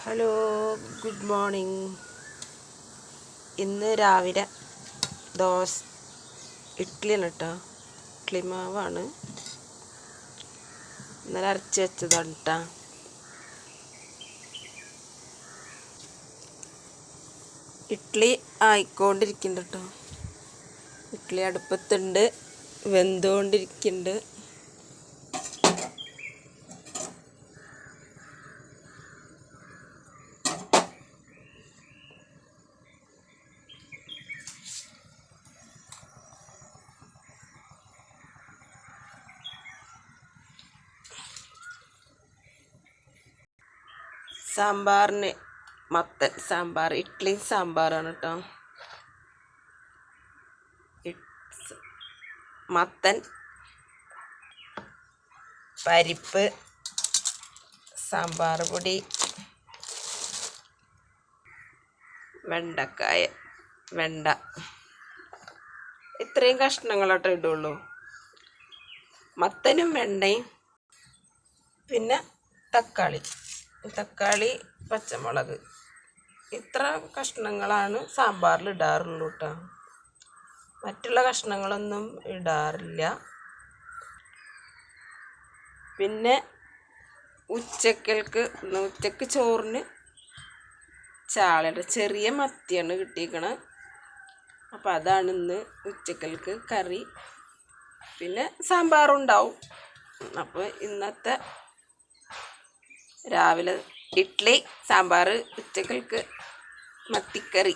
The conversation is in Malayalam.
Hello, good morning. ഇന്ന് രാവിലെ ഇഡ്ഡലിയാണ് കേട്ടോ. ഇഡ്ഡലി മാവാണ്, ഇന്നലെ അരച്ച് വെച്ചതാണ് കേട്ടോ. ഇഡ്ഡലി ആയിക്കൊണ്ടിരിക്കുന്നുണ്ട് കേട്ടോ. ഇഡ്ഡലി അടുപ്പത്തുണ്ട്, വെന്തുകൊണ്ടിരിക്കുന്നുണ്ട്. സാമ്പാറിന് മത്തൻ സാമ്പാർ, ഇഡ്ഡലി സാമ്പാറാണ് കേട്ടോ. മത്തൻ, പരിപ്പ്, സാമ്പാർ പൊടി, വെണ്ട, ഇത്രയും കഷ്ണങ്ങളോട്ട് ഇടുള്ളൂ. മത്തനും വെണ്ടയും, പിന്നെ തക്കാളി, പച്ചമുളക്, ഇത്ര കഷ്ണങ്ങളാണ് സാമ്പാറിൽ ഇടാറുള്ളൂ കേട്ടോ. മറ്റുള്ള കഷ്ണങ്ങളൊന്നും ഇടാറില്ല. പിന്നെ ഉച്ചക്ക് ചോറിന് ചാളയുടെ ചെറിയ മത്തിയാണ് കിട്ടിയിരിക്കണത്. അപ്പോൾ അതാണ് ഇന്ന് ഉച്ചക്കൽക്ക് കറി. പിന്നെ സാമ്പാറുണ്ടാവും. അപ്പോൾ ഇന്നത്തെ രാവിലെ ഇഡ്ഡലി, സാമ്പാർ, ഉച്ചക്കൽക്ക് മത്തിക്കറി.